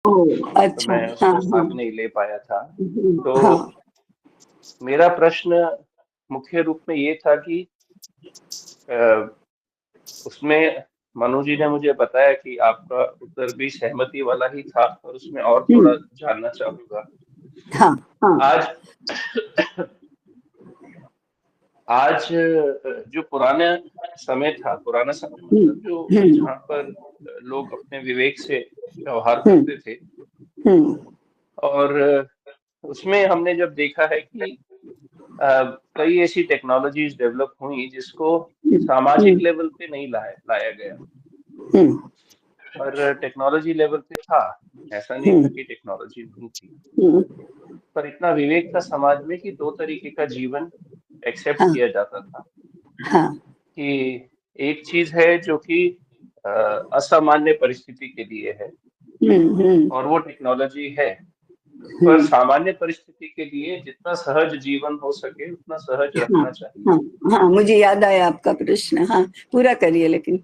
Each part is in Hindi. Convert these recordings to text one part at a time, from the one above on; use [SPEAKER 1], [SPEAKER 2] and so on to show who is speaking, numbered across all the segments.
[SPEAKER 1] तो
[SPEAKER 2] अच्छा,
[SPEAKER 1] मैं
[SPEAKER 2] हाँ
[SPEAKER 1] उसमें
[SPEAKER 2] हाँ।
[SPEAKER 1] भाग नहीं ले पाया था। तो
[SPEAKER 2] हाँ।
[SPEAKER 1] मेरा प्रश्न मुख्य रूप में ये था कि अ, उसमें मनु जी ने मुझे बताया कि आपका उत्तर भी सहमति वाला ही था, और उसमें और थोड़ा जानना चाहूंगा।
[SPEAKER 2] हाँ हाँ।
[SPEAKER 1] आज आज जो पुराना समय मतलब जो
[SPEAKER 2] हम्म
[SPEAKER 1] जहाँ पर लोग अपने विवेक से व्यवहार
[SPEAKER 2] हम्म
[SPEAKER 1] करते थे,
[SPEAKER 2] हम्म
[SPEAKER 1] और उसमें हमने जब देखा है कि कई ऐसी टेक्नोलॉजीज डेवलप हुई जिसको सामाजिक
[SPEAKER 2] हम्म
[SPEAKER 1] लेवल पे नहीं लाया गया,
[SPEAKER 2] हम्म
[SPEAKER 1] पर टेक्नोलॉजी लेवल पे था। ऐसा नहीं था
[SPEAKER 2] हम्म
[SPEAKER 1] कि टेक्नोलॉजी नहीं थी,
[SPEAKER 2] हम्म,
[SPEAKER 1] पर इतना विवेक था समाज में कि दो तरीके का जीवन एक्सेप्ट
[SPEAKER 2] हाँ
[SPEAKER 1] किया जाता था।
[SPEAKER 2] हाँ।
[SPEAKER 1] कि एक चीज है जो कि अ, असामान्य परिस्थिति के लिए है,
[SPEAKER 2] हम्म।
[SPEAKER 1] और वो टेक्नोलॉजी है। पर
[SPEAKER 2] हम्म,
[SPEAKER 1] सामान्य परिस्थिति के लिए जितना सहज जीवन हो सके उतना सहज
[SPEAKER 2] हाँ
[SPEAKER 1] रखना चाहिए।
[SPEAKER 2] हाँ हाँ, मुझे याद आया आपका प्रश्न। हाँ, पूरा करिए लेकिन।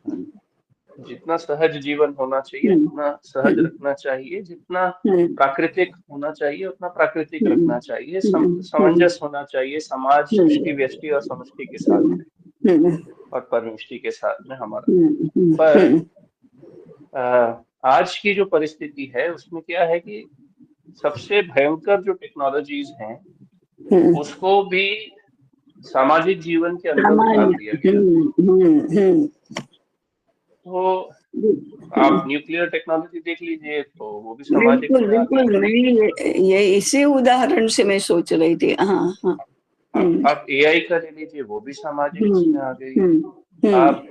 [SPEAKER 1] जितना सहज जीवन होना चाहिए
[SPEAKER 2] हम्म
[SPEAKER 1] उतना सहज
[SPEAKER 2] हम्म
[SPEAKER 1] रखना चाहिए, जितना
[SPEAKER 2] हम्म
[SPEAKER 1] प्राकृतिक होना चाहिए उतना प्राकृतिक
[SPEAKER 2] हम्म
[SPEAKER 1] रखना चाहिए,
[SPEAKER 2] हम्म
[SPEAKER 1] सामंजस्य होना चाहिए समाज,
[SPEAKER 2] हम्म
[SPEAKER 1] सृष्टि, व्यष्टि और समष्टि के साथ में,
[SPEAKER 2] हम्म
[SPEAKER 1] और परमिष्टि के साथ में हमारा।
[SPEAKER 2] हम्म हम्म
[SPEAKER 1] पर
[SPEAKER 2] हम्म
[SPEAKER 1] आज की जो परिस्थिति है उसमें क्या है कि सबसे भयंकर जो टेक्नोलॉजीज हैं
[SPEAKER 2] हम्म,
[SPEAKER 1] उसको भी सामाजिक जीवन के अंदर उतार
[SPEAKER 2] सामान्य।
[SPEAKER 1] दिया गया है।
[SPEAKER 2] हम्म।
[SPEAKER 1] तो आप
[SPEAKER 2] हम्म,
[SPEAKER 1] न्यूक्लियर टेक्नोलॉजी देख लीजिए तो वो भी सामाजिक
[SPEAKER 2] बिल्कुल
[SPEAKER 1] में आ गई।
[SPEAKER 2] बिल्कुल, मैं ये इसी उदाहरण से मैं सोच रही थी। हाँ हाँ। हम्म
[SPEAKER 1] आप एआई का ले लीजिए, वो भी सामाजिक
[SPEAKER 2] हम्म
[SPEAKER 1] इसमें आ गई।
[SPEAKER 2] हम्म
[SPEAKER 1] आप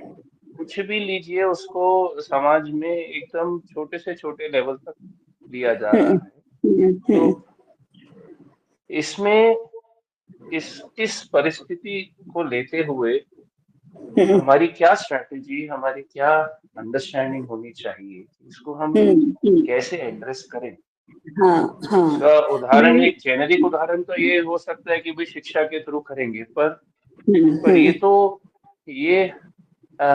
[SPEAKER 1] कुछ भी लीजिए, उसको समाज में एकदम छोटे से छोटे लेवल तक लिया जा
[SPEAKER 2] हम्म
[SPEAKER 1] रहा है। तो
[SPEAKER 2] हम्म
[SPEAKER 1] इसमें इस परिस्थिति को लेते हुए
[SPEAKER 2] हम्म
[SPEAKER 1] हमारी क्या स्ट्रैटेजी, हमारी क्या अंडरस्टैंडिंग होनी चाहिए, इसको हम
[SPEAKER 2] हम्म,
[SPEAKER 1] कैसे एड्रेस करें।
[SPEAKER 2] हाँ हाँ।
[SPEAKER 1] इसका उदाहरण,
[SPEAKER 2] मैं
[SPEAKER 1] एक जेनेरिक उदाहरण तो ये हो सकता है कि भाई शिक्षा के थ्रू करेंगे, पर
[SPEAKER 2] हम्म,
[SPEAKER 1] ये आ,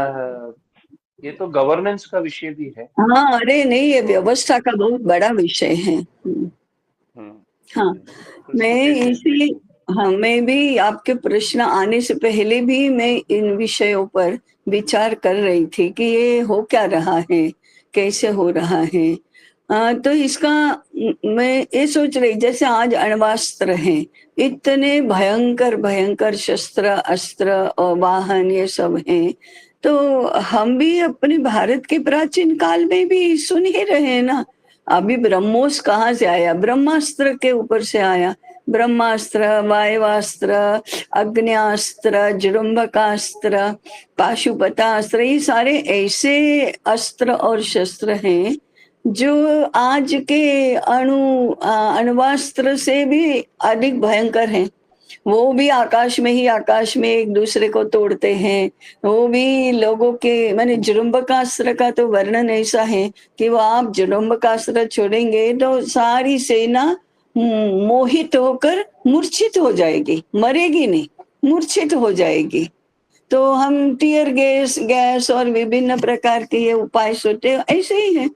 [SPEAKER 1] ये तो गवर्नेंस का विषय भी है।
[SPEAKER 2] हाँ, अरे नहीं, ये
[SPEAKER 1] तो
[SPEAKER 2] व्यवस्था का बहुत बड़ा विषय है।
[SPEAKER 1] हम्म
[SPEAKER 2] हाँ।
[SPEAKER 1] तो
[SPEAKER 2] मैं
[SPEAKER 1] इसको कैसे
[SPEAKER 2] इसी
[SPEAKER 1] देखते हैं।
[SPEAKER 2] हाँ, मैं भी आपके प्रश्न आने से पहले भी मैं इन विषयों पर विचार कर रही थी कि ये हो क्या रहा है, कैसे हो रहा है। तो इसका मैं ये सोच रही, जैसे आज अण्वास्त्र हैं, इतने भयंकर भयंकर शस्त्र अस्त्र और वाहन ये सब हैं। तो हम भी अपने भारत के प्राचीन काल में भी सुन ही रहे हैं ना। अभी ब्रह्मोस कहाँ से आया? ब्रह्मास्त्र के ऊपर से आया। ब्रह्मास्त्र, वायवास्त्र, अग्न्यास्त्र, जृंभकास्त्र, पाशुपतास्त्र, ये सारे ऐसे अस्त्र और शस्त्र हैं जो आज के अण्वास्त्र से भी अधिक भयंकर हैं। वो भी आकाश में ही आकाश में एक दूसरे को तोड़ते हैं। वो भी लोगों के माने जुड़ुम्बकास्त्र का तो वर्णन ऐसा है कि वो आप जुड़ुम्बकास्त्र छोड़ेंगे तो सारी सेना मोहित होकर मूर्छित हो जाएगी, मरेगी नहीं, मूर्छित हो जाएगी। तो हम टीयर गैस गैस और विभिन्न प्रकार के ये उपाय सोचते ऐसे ही हैं।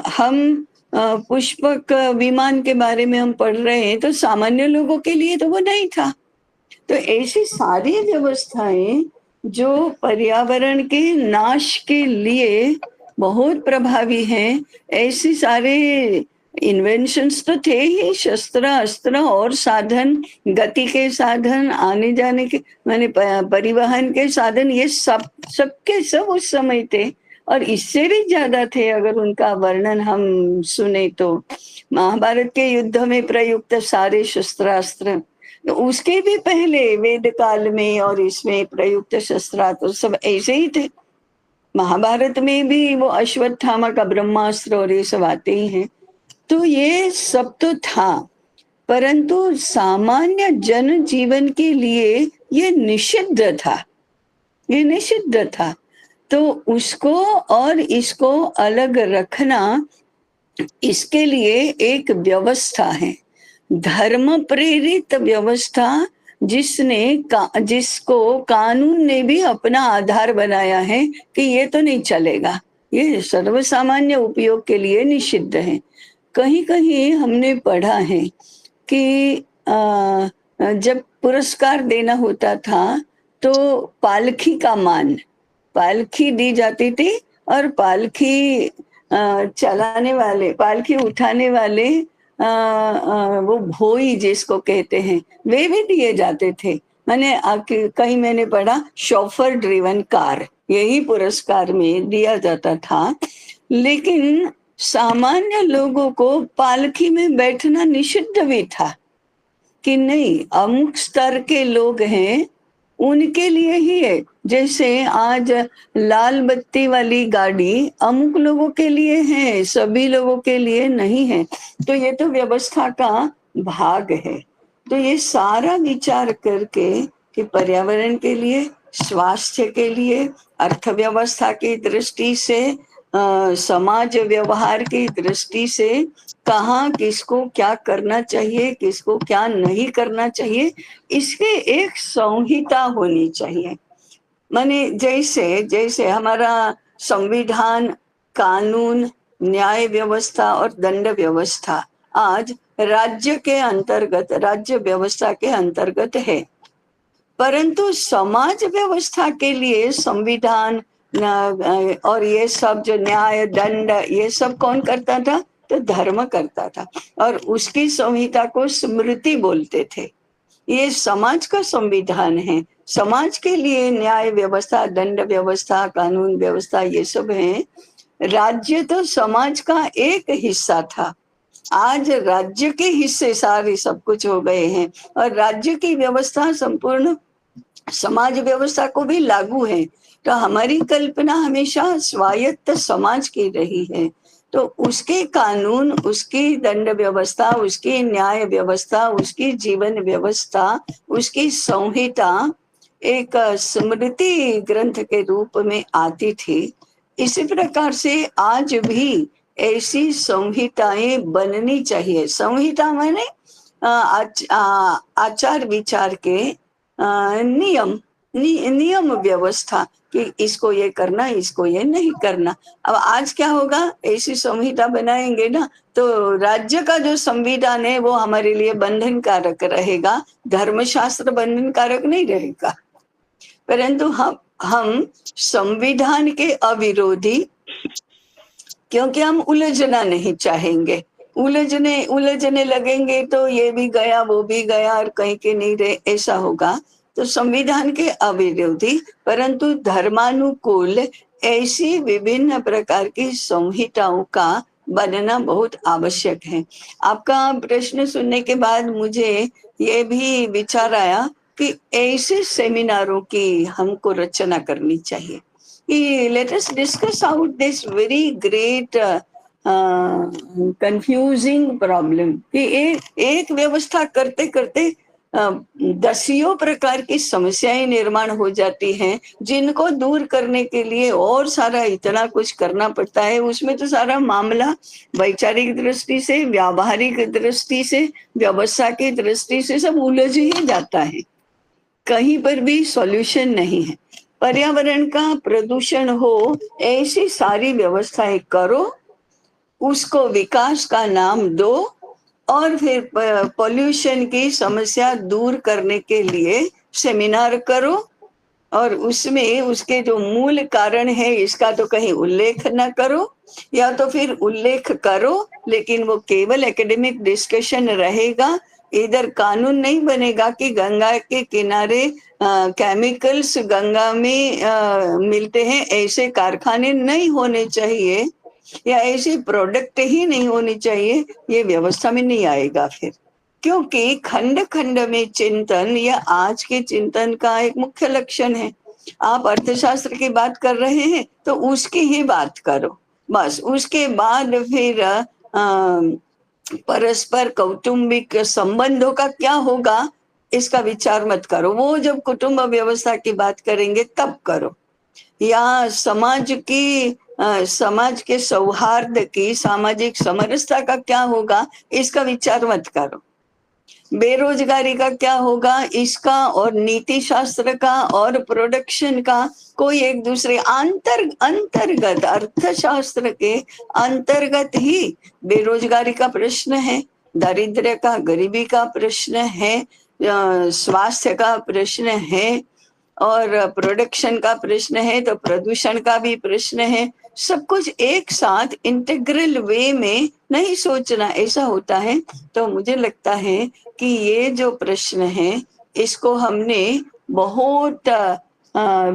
[SPEAKER 2] हम पुष्पक विमान के बारे में हम पढ़ रहे हैं, तो सामान्य लोगों के लिए तो वो नहीं था। तो ऐसी सारी व्यवस्थाएं जो पर्यावरण के नाश के लिए बहुत प्रभावी हैं, ऐसी सारे इन्वेंशंस तो थे ही, शस्त्र अस्त्र और साधन, गति के साधन, आने जाने के माने परिवहन के साधन, ये सब सबके सब उस समय थे। और इससे भी ज्यादा थे अगर उनका वर्णन हम सुने तो। महाभारत के युद्ध में प्रयुक्त सारे शस्त्रास्त्र, तो उसके भी पहले वेद काल में और इसमें प्रयुक्त शस्त्रास्त्र सब ऐसे ही थे। महाभारत में भी वो अश्वत्थामा का ब्रह्मास्त्र और ये सब आते ही हैं। तो ये सब तो था, परंतु सामान्य जन जीवन के लिए ये निषिद्ध था, ये निषिद्ध था। तो उसको और इसको अलग रखना, इसके लिए एक व्यवस्था है, धर्म प्रेरित व्यवस्था, जिसको कानून ने भी अपना आधार बनाया है कि ये तो नहीं चलेगा। ये सर्वसामान्य उपयोग के लिए निषिद्ध है। कहीं कहीं हमने पढ़ा है कि जब पुरस्कार देना होता था तो पालखी का मान, पालखी दी जाती थी और पालखी चलाने वाले, पालखी उठाने वाले वो भोई जिसको कहते हैं, वे भी दिए जाते थे। मैंने कहीं मैंने पढ़ा शॉफर ड्रिवन कार, यही पुरस्कार में दिया जाता था। लेकिन सामान्य लोगों को पालकी में बैठना निषिद्ध भी था कि नहीं, अमुक स्तर के लोग हैं उनके लिए ही है। जैसे आज लाल बत्ती वाली गाड़ी अमुक लोगों के लिए है, सभी लोगों के लिए नहीं है। तो ये तो व्यवस्था का भाग है। तो ये सारा विचार करके कि पर्यावरण के लिए, स्वास्थ्य के लिए, अर्थव्यवस्था की दृष्टि से, समाज व्यवहार की दृष्टि से कहाँ किसको क्या करना चाहिए, किसको क्या नहीं करना चाहिए, इसके एक संहिता होनी चाहिए। माने जैसे जैसे हमारा संविधान, कानून, न्याय व्यवस्था और दंड व्यवस्था आज राज्य के अंतर्गत, राज्य व्यवस्था के अंतर्गत है, परंतु समाज व्यवस्था के लिए संविधान और ये सब जो न्याय दंड ये सब कौन करता था? तो धर्म करता था, और उसकी संहिता को स्मृति बोलते थे। ये समाज का संविधान है, समाज के लिए न्याय व्यवस्था, दंड व्यवस्था, कानून व्यवस्था ये सब है। राज्य तो समाज का एक हिस्सा था, आज राज्य के हिस्से सारे सब कुछ हो गए हैं, और राज्य की व्यवस्था संपूर्ण समाज व्यवस्था को भी लागू है। तो हमारी कल्पना हमेशा स्वायत्त समाज की रही है। तो उसके कानून, उसकी दंड व्यवस्था, उसकी न्याय व्यवस्था, उसकी जीवन व्यवस्था, उसकी संहिता एक स्मृति ग्रंथ के रूप में आती थी। इसी प्रकार से आज भी ऐसी संहिताएं बननी चाहिए। संहिता माने आचार विचार के नियम, नियम व्यवस्था कि इसको ये करना, इसको ये नहीं करना। अब आज क्या होगा, ऐसी संहिता बनाएंगे ना तो राज्य का जो संविधान है वो हमारे लिए बंधन कारक रहेगा, धर्मशास्त्र बंधन कारक नहीं रहेगा। परंतु हम संविधान के अविरोधी, क्योंकि हम उलझना नहीं चाहेंगे। उलझने लगेंगे तो ये भी गया वो भी गया और कहीं के नहीं रहे, ऐसा होगा। तो संविधान के अविरोधी परंतु धर्मानुकूल ऐसी विभिन्न प्रकार की संहिताओं का बनना बहुत आवश्यक है। आपका प्रश्न सुनने के बाद मुझे ये भी विचार आया कि ऐसे सेमिनारों की हमको रचना करनी चाहिए कि let us discuss out this very great confusing problem कि एक व्यवस्था करते करते दसियों प्रकार की समस्याएं निर्माण हो जाती हैं, जिनको दूर करने के लिए और सारा इतना कुछ करना पड़ता है। उसमें तो सारा मामला वैचारिक दृष्टि से, व्यावहारिक दृष्टि से, व्यवस्था की दृष्टि से सब उलझ ही जाता है, कहीं पर भी सॉल्यूशन नहीं है। पर्यावरण का प्रदूषण हो ऐसी सारी व्यवस्थाएं करो, उसको विकास का नाम दो, और फिर पॉल्यूशन की समस्या दूर करने के लिए सेमिनार करो, और उसमें उसके जो मूल कारण है इसका तो कहीं उल्लेख न करो, या तो फिर उल्लेख करो लेकिन वो केवल एकेडमिक डिस्कशन रहेगा। इधर कानून नहीं बनेगा कि गंगा के किनारे केमिकल्स गंगा में मिलते हैं, ऐसे कारखाने नहीं होने चाहिए, या ऐसे प्रोडक्ट ही नहीं होनी चाहिए, ये व्यवस्था में नहीं आएगा फिर। क्योंकि खंड खंड में चिंतन या आज के चिंतन का एक मुख्य लक्षण है। आप अर्थशास्त्र की बात कर रहे हैं तो उसकी ही बात करो बस, उसके बाद फिर परस्पर कौटुंबिक संबंधों का क्या होगा इसका विचार मत करो। वो जब कुटुंब व्यवस्था की बात करेंगे तब करो, या समाज की समाज के सौहार्द की, सामाजिक समरसता का क्या होगा इसका विचार मत करो। बेरोजगारी का क्या होगा, इसका और नीति शास्त्र का और प्रोडक्शन का कोई एक दूसरे अंतर्गत अर्थशास्त्र के अंतर्गत ही बेरोजगारी का प्रश्न है, दारिद्र्य का, गरीबी का प्रश्न है, स्वास्थ्य का प्रश्न है, और प्रोडक्शन का प्रश्न है तो प्रदूषण का भी प्रश्न है। सब कुछ एक साथ इंटीग्रल वे में नहीं सोचना, ऐसा होता है। तो मुझे लगता है कि ये जो प्रश्न है इसको हमने बहुत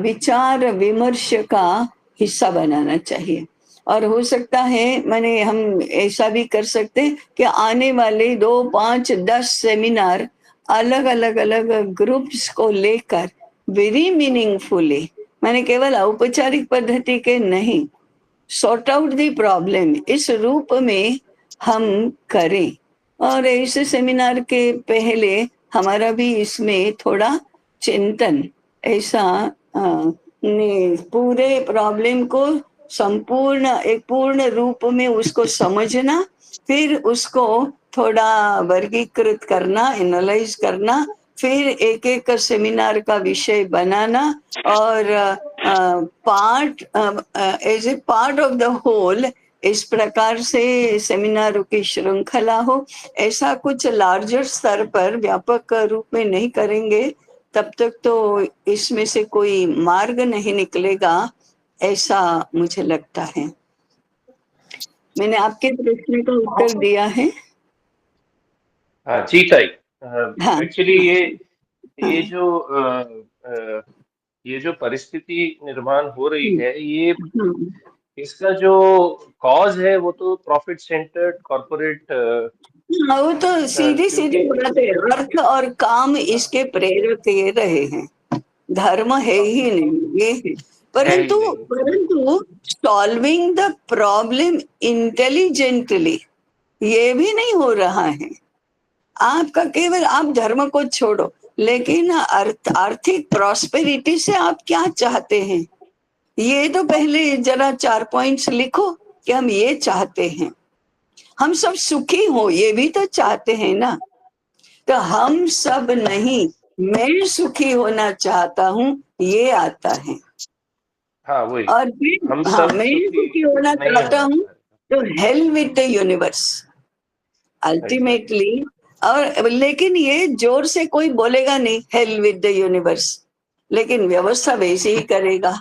[SPEAKER 2] विचार विमर्श का हिस्सा बनाना चाहिए। और हो सकता है मैंने हम ऐसा भी कर सकते हैं कि आने वाले 2, 5, 10 सेमिनार अलग अलग अलग ग्रुप्स को लेकर वेरी मीनिंगफुली, मैंने केवल औपचारिक पद्धति के नहीं, सॉर्ट आउट द प्रॉब्लम इस रूप में हम करें। और ऐसे सेमिनार के पहले हमारा भी इसमें थोड़ा चिंतन, ऐसा पूरे प्रॉब्लम को संपूर्ण एक पूर्ण रूप में उसको समझना, फिर उसको थोड़ा वर्गीकृत करना, एनालाइज करना, फिर एक एक सेमिनार का विषय बनाना, और part as a part of the whole इस प्रकार से सेमिनारों की श्रृंखला हो। ऐसा कुछ लार्जर स्तर पर व्यापक रूप में नहीं करेंगे तब तक तो इसमें से कोई मार्ग नहीं निकलेगा, ऐसा मुझे लगता है। मैंने आपके प्रश्न का उत्तर दिया है।
[SPEAKER 1] हाँ जी ताई,
[SPEAKER 2] हाँ
[SPEAKER 1] एक्चुअली ये
[SPEAKER 2] हाँ
[SPEAKER 1] ये जो परिस्थिति निर्माण हो रही
[SPEAKER 2] हम्म,
[SPEAKER 1] है, ये
[SPEAKER 2] हम्म।
[SPEAKER 1] इसका जो कॉज है वो तो प्रॉफिट सेंटर्ड कॉरपोरेट,
[SPEAKER 2] हाँ, वो तो सीधी सीधी
[SPEAKER 1] क्योंकि
[SPEAKER 2] बात है, अर्थ और काम इसके प्रेरक ये रहे हैं, धर्म है ही नहीं ये है।
[SPEAKER 1] है ही
[SPEAKER 2] परंतु
[SPEAKER 1] नहीं।
[SPEAKER 2] परंतु सॉल्विंग द प्रॉब्लम इंटेलिजेंटली ये भी नहीं हो रहा है। आपका केवल आप धर्म को छोड़ो, लेकिन आर्थिक प्रॉस्पेरिटी से आप क्या चाहते हैं, ये तो पहले जरा 4 पॉइंट्स लिखो कि हम ये चाहते हैं। हम सब सुखी हो ये भी तो चाहते हैं ना। तो हम सब नहीं, मैं सुखी होना चाहता हूँ, ये आता है।
[SPEAKER 1] हाँ वही,
[SPEAKER 2] और फिर
[SPEAKER 1] हम
[SPEAKER 2] हाँ,
[SPEAKER 1] सब
[SPEAKER 2] मैं
[SPEAKER 1] सुखी
[SPEAKER 2] सुखी होना
[SPEAKER 1] नहीं
[SPEAKER 2] चाहता
[SPEAKER 1] होना
[SPEAKER 2] हूँ,
[SPEAKER 1] चाहते।
[SPEAKER 2] तो hello with the universe
[SPEAKER 1] exactly.
[SPEAKER 2] Ultimately. और लेकिन ये जोर से कोई बोलेगा नहीं हेल विद द यूनिवर्स, लेकिन व्यवस्था वैसे ही करेगा।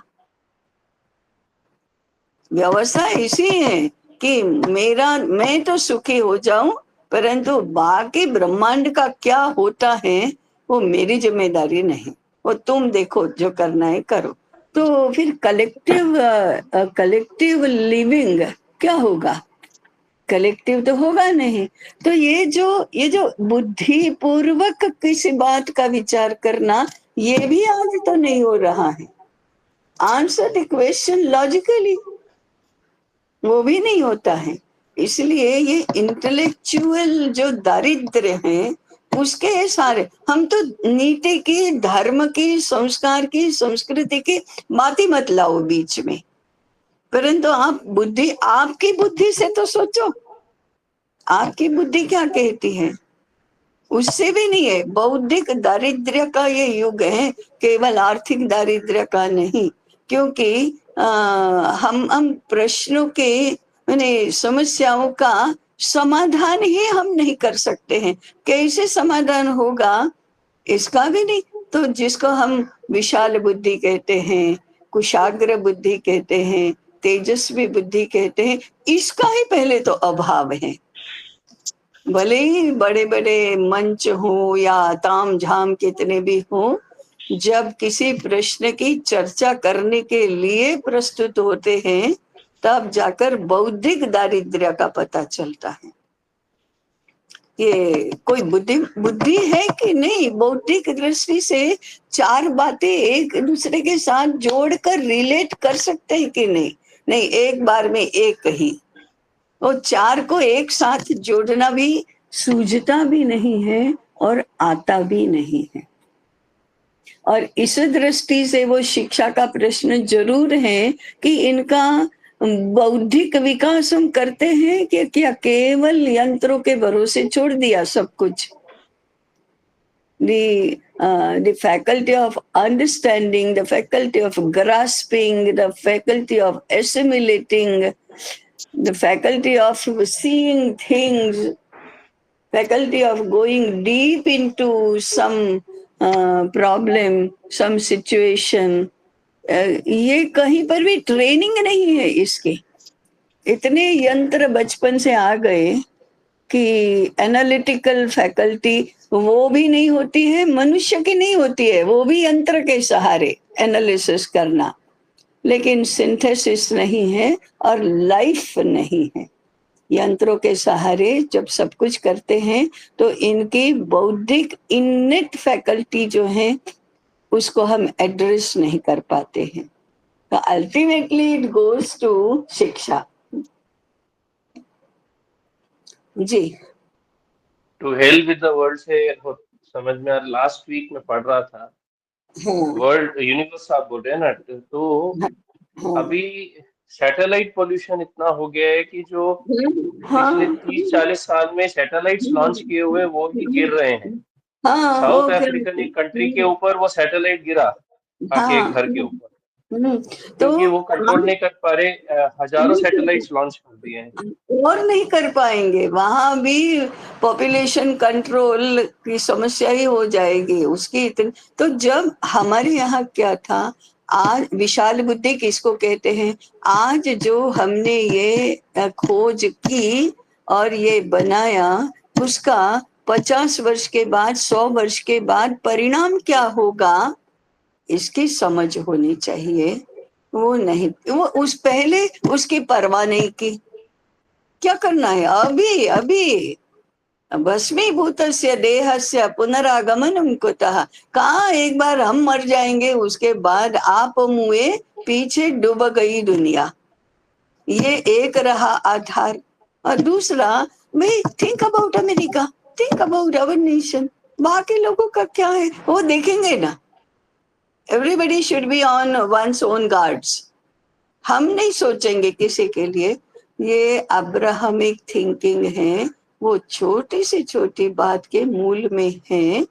[SPEAKER 2] व्यवस्था ऐसी है कि मैं तो सुखी हो जाऊं, परंतु बाकी ब्रह्मांड का क्या होता है वो मेरी जिम्मेदारी नहीं, वो तुम देखो जो करना है करो। तो फिर कलेक्टिव लिविंग क्या होगा, कलेक्टिव तो होगा नहीं। तो ये जो बुद्धि पूर्वक किसी बात का विचार करना, ये भी आज तो नहीं हो रहा है। आंसर द क्वेश्चन लॉजिकली, वो भी नहीं होता है। इसलिए ये इंटेलेक्चुअल जो दारिद्र्य है उसके सारे, हम तो नीति की, धर्म की, संस्कार की, संस्कृति की बात ही मत लाओ बीच में। परंतु आप बुद्धि, आपकी बुद्धि से तो सोचो, आपकी बुद्धि क्या कहती है, उससे भी नहीं है। बौद्धिक दारिद्र्य का ये युग है, केवल आर्थिक दारिद्र्य का नहीं। क्योंकि हम प्रश्नों के माने समस्याओं का समाधान ही हम नहीं कर सकते हैं। कैसे समाधान होगा इसका भी नहीं। तो जिसको हम विशाल बुद्धि कहते हैं, कुशाग्र बुद्धि कहते हैं, तेजस्वी बुद्धि कहते हैं, इसका ही पहले तो अभाव है। भले ही बड़े बड़े मंच हो या ताम झाम कितने भी हो, जब किसी प्रश्न की चर्चा करने के लिए प्रस्तुत होते हैं तब जाकर बौद्धिक दारिद्र्य का पता चलता है। ये कोई बुद्धि बुद्धि है कि नहीं, बौद्धिक दृष्टि से 4 बातें एक दूसरे के साथ जोड़कर रिलेट कर सकते हैं कि नहीं, नहीं एक बार में एक ही। वो 4 को एक साथ जोड़ना भी सूझता भी नहीं है और आता भी नहीं है। और इस दृष्टि से वो शिक्षा का प्रश्न जरूर है कि इनका बौद्धिक विकास हम करते हैं कि क्या केवल यंत्रों के भरोसे छोड़ दिया सब कुछ। the faculty of understanding, the faculty of grasping, the faculty of assimilating, the faculty of seeing things, faculty of going deep into some problem, some situation. ये कहीं पर भी ट्रेनिंग नहीं है इसकी. इतने यंत्र बचपन से आ गए कि एनालिटिकल फैकल्टी वो भी नहीं होती है, मनुष्य की नहीं होती है, वो भी यंत्र के सहारे एनालिसिस करना. लेकिन सिंथेसिस नहीं है और लाइफ नहीं है. यंत्रों के सहारे जब सब कुछ करते हैं तो इनकी बौद्धिक इनेट फैकल्टी जो है उसको हम एड्रेस नहीं कर पाते हैं. तो अल्टीमेटली इट गोज टू शिक्षा. जी.
[SPEAKER 1] To hell with the world से समझ में आ. लास्ट वीक में पढ़ रहा था, वर्ल्ड यूनिवर्स आप बोल रहे हैं ना, तो अभी सैटेलाइट पोल्यूशन इतना हो गया है कि जो पिछले 30-40 साल में सैटेलाइट्स लॉन्च किए हुए वो ही गिर रहे हैं. साउथ अफ्रीकन एक कंट्री के ऊपर वो सैटेलाइट गिरा आके एक घर के ऊपर, क्योंकि वो कंट्रोल नहीं कर पा रहे. हजारों सैटेलाइट्स लॉन्च कर दिए हैं
[SPEAKER 2] और नहीं कर पाएंगे. वहां भी पॉपुलेशन कंट्रोल की समस्या ही हो जाएगी उसकी इतनी. तो जब हमारे यहाँ क्या था, आज विशाल बुद्धि किसको कहते हैं, आज जो हमने ये खोज की और ये बनाया उसका 50 वर्ष के बाद, 100 वर्ष के बाद परिणाम क्या होगा इसकी समझ होनी चाहिए. वो नहीं, वो उस पहले उसकी परवाह नहीं की. क्या करना है अभी अभी. भस्मीभूतस्य देहस्य पुनरागमनम कुतः. कहाँ एक बार हम मर जाएंगे उसके बाद आप मुए पीछे डूब गई दुनिया. ये एक रहा आधार. और दूसरा, भाई think about America, think about our nation. बाकी लोगों का क्या है वो देखेंगे ना. Everybody should be on one's own guards. हम नहीं सोचेंगे किसी के लिए. ये अब्राहमिक थिंकिंग है, वो छोटी से छोटी बात के मूल में है.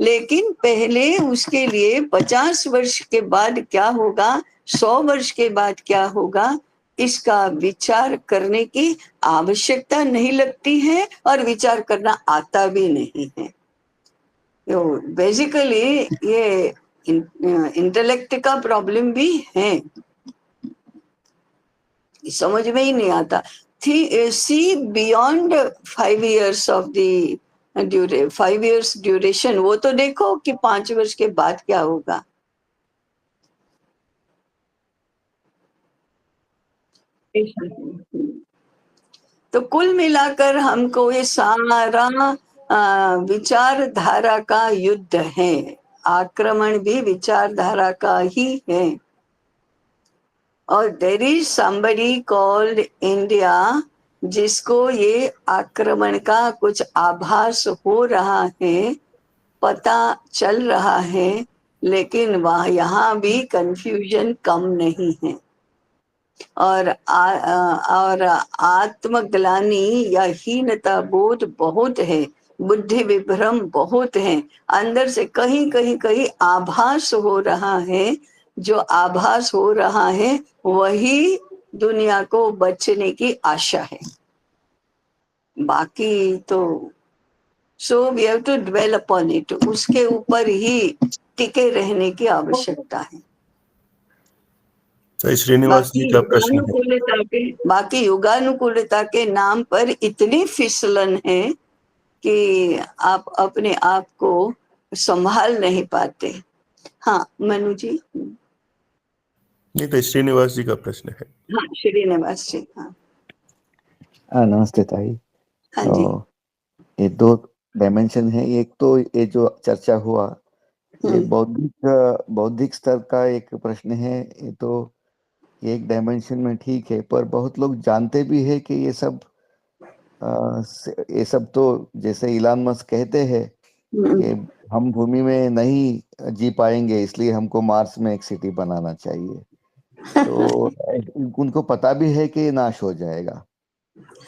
[SPEAKER 2] लेकिन पहले उसके लिए 50 वर्ष के बाद क्या होगा, 100 वर्ष के बाद क्या होगा, इसका विचार करने की आवश्यकता नहीं लगती है और विचार करना आता भी नहीं है. तो बेसिकली ये इंटेलेक्ट का प्रॉब्लम भी है, समझ में ही नहीं आता. See beyond 5 years of the 5 years duration. वो तो देखो कि 5 वर्ष के बाद क्या होगा. तो कुल मिलाकर हमको ये सारा विचारधारा का युद्ध है. आक्रमण भी विचारधारा का ही है. और there is somebody called India जिसको ये आक्रमण का कुछ आभास हो रहा है, पता चल रहा है. लेकिन वहाँ यहाँ भी कंफ्यूजन कम नहीं है. और आत्मग्लानि या हीनता बोध बहुत है, बुद्धि विभ्रम बहुत है. अंदर से कहीं कहीं कहीं आभास हो रहा है. जो आभास हो रहा है वही दुनिया को बचने की आशा है. बाकी तो so we have to dwell upon it. उसके ऊपर ही टिके रहने की आवश्यकता है.
[SPEAKER 3] तो श्रीनिवास जी का प्रश्न है.
[SPEAKER 2] बाकी युगानुकूलता के नाम पर इतनी फिसलन है कि आप अपने आप को संभाल नहीं पाते. हाँ मनु जी.
[SPEAKER 3] नहीं, तो श्रीनिवास जी का प्रश्न है.
[SPEAKER 2] हाँ श्रीनिवास जी.
[SPEAKER 4] हाँ नमस्ते ताई.
[SPEAKER 2] हाँ जी.
[SPEAKER 4] ये 2 डायमेंशन है. एक तो ये जो चर्चा हुआ ये बौद्धिक स्तर का एक प्रश्न है. ये तो एक डायमेंशन में ठीक है, पर बहुत लोग जानते भी है कि ये सब तो जैसे इलान मस्क कहते हैं कि हम भूमि में नहीं जी पाएंगे, इसलिए हमको मार्स में एक सिटी बनाना चाहिए. तो उनको पता भी है कि नाश हो जाएगा.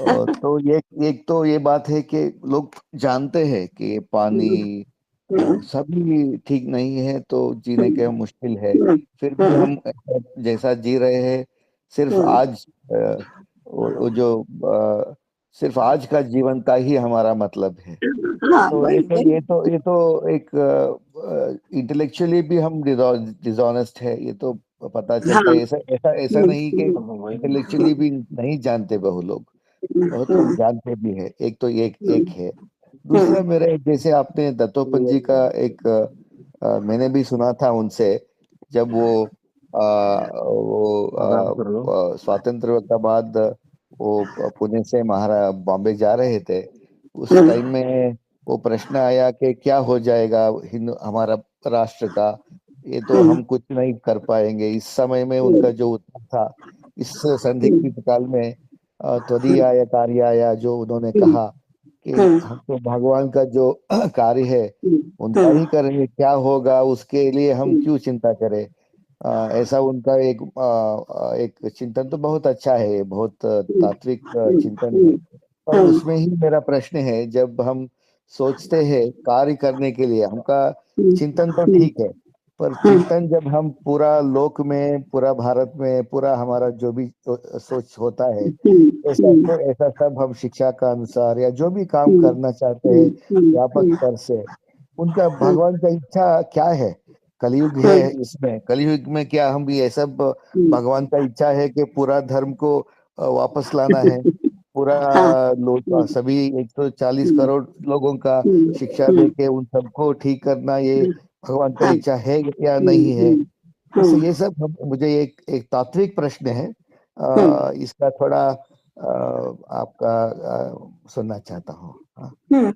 [SPEAKER 4] तो एक तो ये बात है कि लोग जानते हैं कि पानी सभी ठीक नहीं है तो जीने के मुश्किल है, फिर भी हम जैसा जी रहे हैं, सिर्फ आज वो जो सिर्फ आज का जीवन का ही हमारा मतलब है।
[SPEAKER 2] हाँ,
[SPEAKER 4] तो ये तो एक इंटेलेक्चुअली भी हम डिसऑनेस्ट है, ये तो पता चलता
[SPEAKER 2] हाँ,
[SPEAKER 4] है। ऐसा ऐसा ऐसा नहीं कि इंटेलेक्चुअली भी नहीं जानते बहु लोग, बहुत लोग जानते भी है। एक तो एक है। दूसरा मेरा जैसे आपने दत्तोपंत का एक मैंने भी सुना था उनसे, जब वो स्वातंत्र का बाद वो पुणे से बॉम्बे जा रहे थे, उस टाइम में वो प्रश्न आया कि क्या हो जाएगा हिंदू हमारा राष्ट्र का, ये तो हम कुछ नहीं कर पाएंगे। इस समय में उनका जो उत्तर था, इस संदिग्ध काल में त्वदीयाय कार्याय, जो उन्होंने कहा कि हम तो भगवान का जो कार्य है उनका ही करेंगे, क्या होगा उसके लिए हम क्यों चिंता करें। ऐसा उनका एक चिंतन तो बहुत अच्छा है, बहुत तात्विक चिंतन है। पर उसमें ही मेरा प्रश्न है, जब हम सोचते हैं कार्य करने के लिए, हमका चिंतन तो ठीक है, पर चिंतन जब हम पूरा लोक में, पूरा भारत में, पूरा हमारा जो भी सोच होता है, ऐसा सब हम शिक्षा का अनुसार या जो भी काम करना चाहते हैं व्यापक स्तर से, उनका भगवान का इच्छा क्या है। कलयुग है, इसमें कलयुग में क्या हम भी ये सब भगवान का इच्छा है कि पूरा धर्म को वापस लाना है, पूरा लोग सभी 140 करोड़ लोगों का शिक्षा दे के उन सबको ठीक करना, ये भगवान का इच्छा है या नहीं है। ये सब मुझे एक तात्विक प्रश्न है, इसका थोड़ा आपका सुनना चाहता हूँ। हाँ।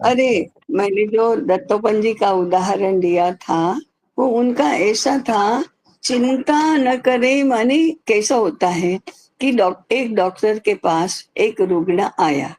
[SPEAKER 2] अरे, मैंने जो दत्तोपंत जी का उदाहरण दिया था, वो उनका ऐसा था, चिंता न करे माने कैसा होता है कि एक डॉक्टर के पास एक रुग्ण आया,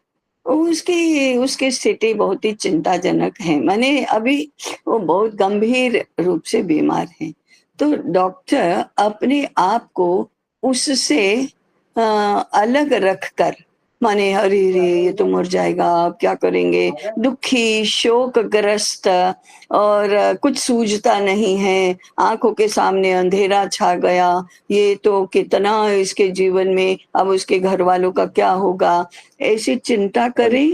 [SPEAKER 2] उसकी उसकी स्थिति बहुत ही चिंताजनक है, माने अभी वो बहुत गंभीर रूप से बीमार है। तो डॉक्टर अपने आप को उससे अलग रखकर, माने अरे रे ये तो मर जाएगा, अब क्या करेंगे, दुखी शोकग्रस्त, और कुछ सूझता नहीं है, आंखों के सामने अंधेरा छा गया, ये तो कितना इसके जीवन में, अब उसके घर वालों का क्या होगा, ऐसी चिंता करे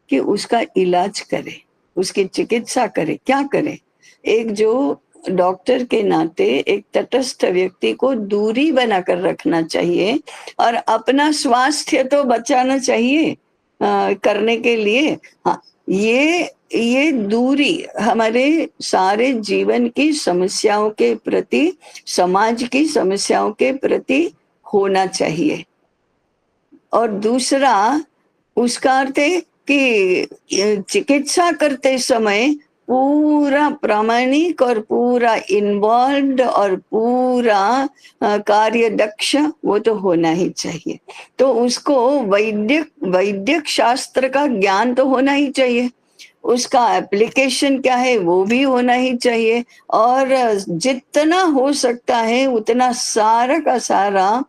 [SPEAKER 2] कि उसका इलाज करे, उसकी चिकित्सा करे, क्या करे। एक जो डॉक्टर के नाते एक तटस्थ व्यक्ति को दूरी बनाकर रखना चाहिए और अपना स्वास्थ्य तो बचाना चाहिए करने के लिए। हाँ, ये दूरी हमारे सारे जीवन की समस्याओं के प्रति, समाज की समस्याओं के प्रति होना चाहिए। और दूसरा उसका अर्थ है कि चिकित्सा करते समय पूरा प्रामाणिक और पूरा इन्वॉल्व्ड और पूरा कार्य दक्ष वो तो होना ही चाहिए। तो उसको वैद्यक शास्त्र का ज्ञान तो होना ही चाहिए, उसका एप्लीकेशन क्या है वो भी होना ही चाहिए, और जितना हो सकता है उतना सारा का सारा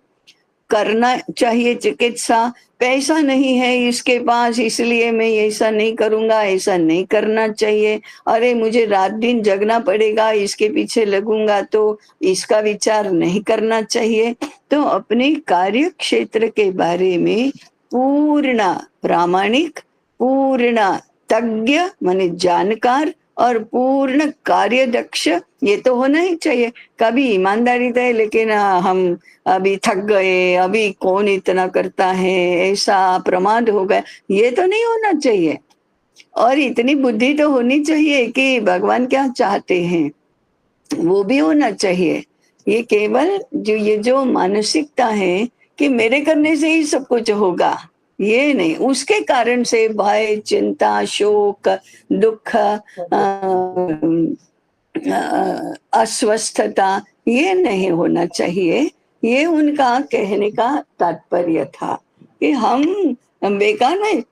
[SPEAKER 2] करना चाहिए चिकित्सा। पैसा नहीं है इसके पास इसलिए मैं ऐसा नहीं करूंगा, ऐसा नहीं करना चाहिए। अरे मुझे रात दिन जगना पड़ेगा, इसके पीछे लगूंगा, तो इसका विचार नहीं करना चाहिए। तो अपने कार्य क्षेत्र के बारे में पूर्ण प्रामाणिक, पूर्ण तज्ञ माने जानकार और पूर्ण कार्य दक्ष ये तो होना ही चाहिए। कभी ईमानदारी तो है, लेकिन हम अभी थक गए, अभी कौन इतना करता है, ऐसा प्रमाद हो गया, ये तो नहीं होना चाहिए। और इतनी बुद्धि तो होनी चाहिए कि भगवान क्या चाहते हैं वो भी होना चाहिए। ये केवल ये जो मानसिकता है कि मेरे करने से ही सब कुछ होगा, ये नहीं, उसके कारण से भय, चिंता, शोक, दुख, अस्वस्थता ये नहीं होना चाहिए। ये उनका कहने का तात्पर्य था कि हम बेकार में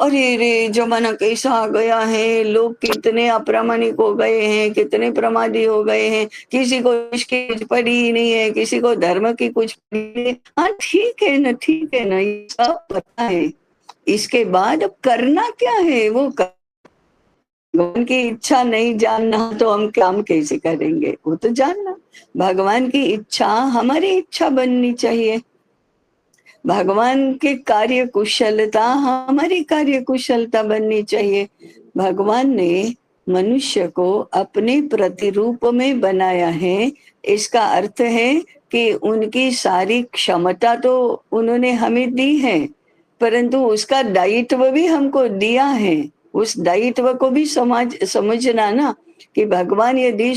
[SPEAKER 2] अरे रे जमाना कैसा आ गया है, लोग कितने अप्रामाणिक हो गए हैं, कितने प्रमादी हो गए हैं, किसी को इसकी पड़ी ही नहीं है, किसी को धर्म की कुछ पड़ी नहीं। हाँ ठीक है ना, ठीक है ना, ये सब पता है, इसके बाद अब करना क्या है वो भगवान की इच्छा नहीं जानना तो हम काम कैसे करेंगे, वो तो जानना। भगवान की इच्छा हमारी इच्छा बननी चाहिए, भगवान के कार्य कुशलता हमारी कार्य कुशलता बननी चाहिए। भगवान ने मनुष्य को अपने प्रतिरूप में बनाया है, इसका अर्थ है कि उनकी सारी क्षमता तो उन्होंने हमें दी है, परंतु उसका दायित्व भी हमको दिया है। उस दायित्व को भी समझना ना, कि भगवान यदि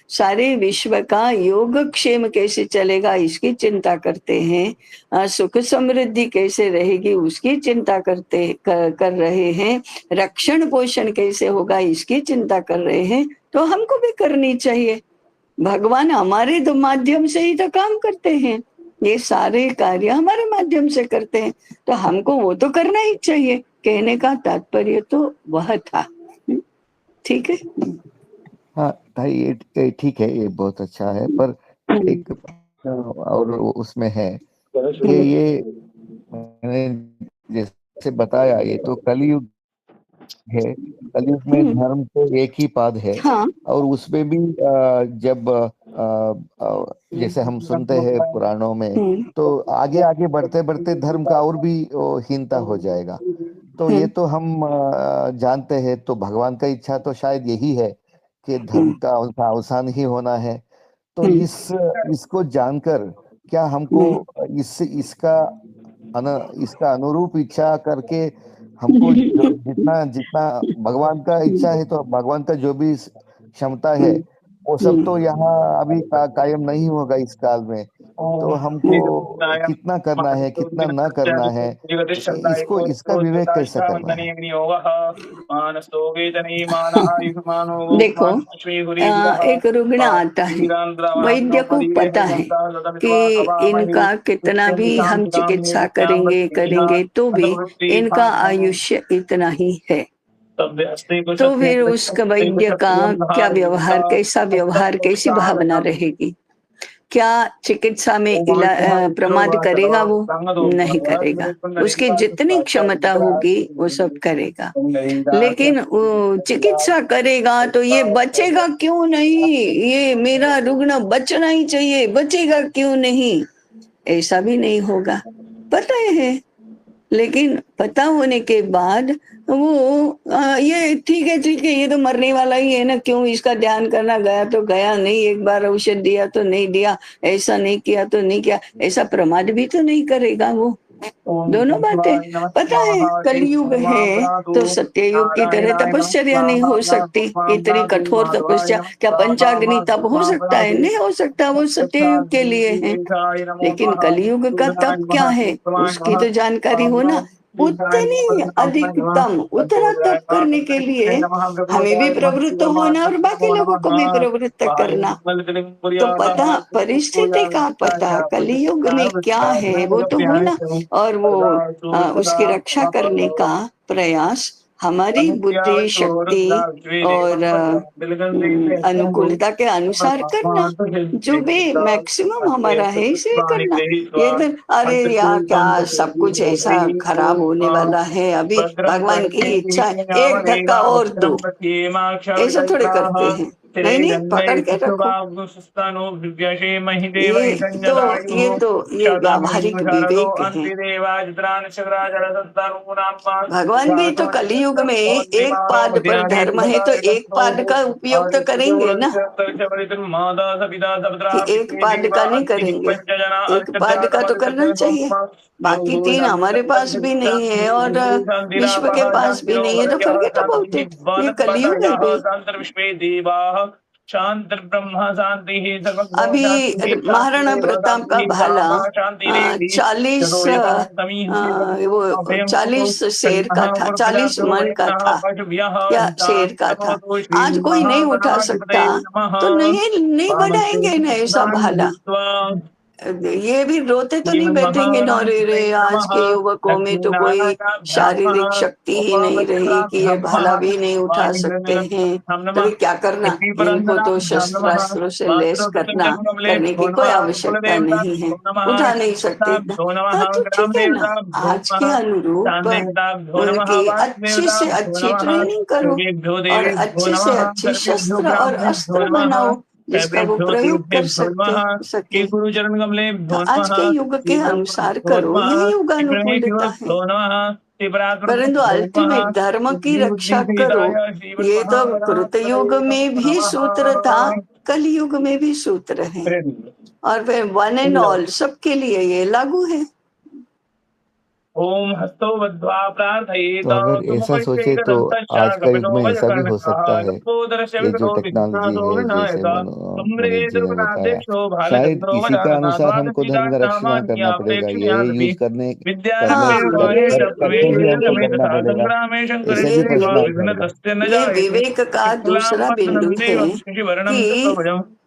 [SPEAKER 2] सारे विश्व का योगक्षेम कैसे चलेगा इसकी चिंता करते हैं, सुख समृद्धि कैसे रहेगी उसकी चिंता कर रहे हैं, रक्षण पोषण कैसे होगा इसकी चिंता कर रहे हैं, तो हमको भी करनी चाहिए। भगवान हमारे तो माध्यम से ही तो काम करते हैं, ये सारे कार्य हमारे माध्यम से करते हैं, तो हमको वो तो करना ही चाहिए। कहने का तात्पर्य तो वह था। ठीक है।
[SPEAKER 4] हाँ भाई, ये ठीक है, ये बहुत अच्छा है, पर एक और उसमें है कि ये मैंने जैसे बताया, ये तो कलयुग है, कलयुग में धर्म तो एक ही पाद है।
[SPEAKER 2] हाँ।
[SPEAKER 4] और उसमें भी जब जैसे हम सुनते हैं पुराणों में, तो आगे आगे बढ़ते बढ़ते धर्म का और भी हीनता हो जाएगा। तो ये तो हम जानते हैं। तो भगवान का इच्छा तो शायद यही है कि धर्म का उनका अवसान ही होना है। तो इसको जानकर क्या हमको इसका अनुरूप इच्छा करके हमको जितना जितना भगवान का इच्छा है, तो भगवान का जो भी क्षमता है वो सब तो यहाँ अभी कायम नहीं होगा इस काल में। तो हमको कितना करना है, कितना न करना है, इसका विवेक कैसे करना है?
[SPEAKER 2] देखो, एक रुग्ण आता है, वैद्य को पता है कि इनका कितना भी हम चिकित्सा करेंगे तो भी इनका आयुष्य इतना ही है। तो फिर उसका वैद्य का क्या व्यवहार, कैसा व्यवहार, कैसी भावना रहेगी? क्या चिकित्सा में प्रमाद करेगा? वो नहीं करेगा। उसकी जितनी क्षमता होगी वो सब करेगा, लेकिन चिकित्सा करेगा तो ये बचेगा क्यों नहीं, ये मेरा रुग्ण बचना ही चाहिए, बचेगा क्यों नहीं, ऐसा भी नहीं होगा। पता है, लेकिन पता होने के बाद वो ये ठीक है, ये तो मरने वाला ही है ना, क्यों इसका ध्यान करना, गया तो गया नहीं, एक बार औषध दिया तो नहीं दिया, ऐसा नहीं किया तो नहीं किया, ऐसा प्रमाद भी तो नहीं करेगा वो। दोनों बातें पता है। कलयुग है तो सत्ययुग की तरह तपस्या नहीं हो सकती, इतनी कठोर तपस्या। क्या पंचाग्नि तप हो सकता है? नहीं हो सकता, वो सत्ययुग के लिए है। लेकिन कलयुग का तप क्या है उसकी तो जानकारी हो ना। उतनी अधिकतम उतना तप करने के लिए हमें भी प्रवृत्त होना और बाकी लोगों को भी प्रवृत्त करना। तो पता, परिस्थिति का पता कलयुग में क्या है वो तो होना, और वो उसकी रक्षा करने का प्रयास हमारी बुद्धि शक्ति और अनुकूलता के अनुसार करना, जो भी मैक्सिमम हमारा है इसे करना। ये तो अरे यार क्या सब कुछ ऐसा खराब होने वाला है, अभी भगवान की इच्छा है, एक धक्का और दो, ऐसा थोड़े करते हैं। नहीं, पकड़ के रखो। ये व्यावहारिक विवेक है। भगवान भी तो कलयुग में एक पाद पर धर्म है तो एक पाद का उपयोग तो करेंगे ना, कि एक पाद का नहीं करेंगे, एक पाद का तो करना चाहिए। बाकी तीन हमारे पास भी नहीं है और विश्व के पास भी नहीं है, तो फॉरगेट अबाउट इट, ये कलयुग है भाई। अभी महाराणा प्रताप का भाला 40 शेर का था, 40 मन का था या शेर का था। आज कोई नहीं उठा सकता तो नहीं बढ़ाएंगे ना ऐसा भाला। ये भी रोते तो नहीं बैठेंगे नौरे रे, आज के युवकों में तो कोई शारीरिक शक्ति ही नहीं रही कि ये भाला भी नहीं उठा सकते हैं, तो ये क्या करना, इनको तो शस्त्रास्त्रों से लैस करने की कोई आवश्यकता नहीं है, उठा नहीं सकते इतना। हाँ तो ठीक है ना, आज के अनुरूप उनकी अच्छी से अच्छी ट्रेनिंग करो और अच्छे से अच्छे शस्त्र और अस्त्र बनाओ जिसका वो प्रयोग कर सके। तो आज के युग के अनुसार करो, यही युगानुकूलता है। परंतु अल्टीमेट धर्म की रक्षा करो, ये तो कृत युग में भी सूत्र था, कलयुग में भी सूत्र है, और फिर वन एंड ऑल सबके लिए ये लागू है।
[SPEAKER 5] ओम हस्तो बद्ध्वा प्रार्थयेत।
[SPEAKER 4] तो अगर ऐसा सोचे तो आज का युग में ऐसा भी हो सकता है, ये जो टेक्नोलॉजी है जैसे मनीष जी ने बताया, शायद इसी का अनुसार हमको धर्म का रक्षण करना पड़ेगा, ये यूज करते ही हमको करना पड़ेगा, ऐसे भी प्रश्न।
[SPEAKER 2] ये विवेक का दूसरा बिंदु है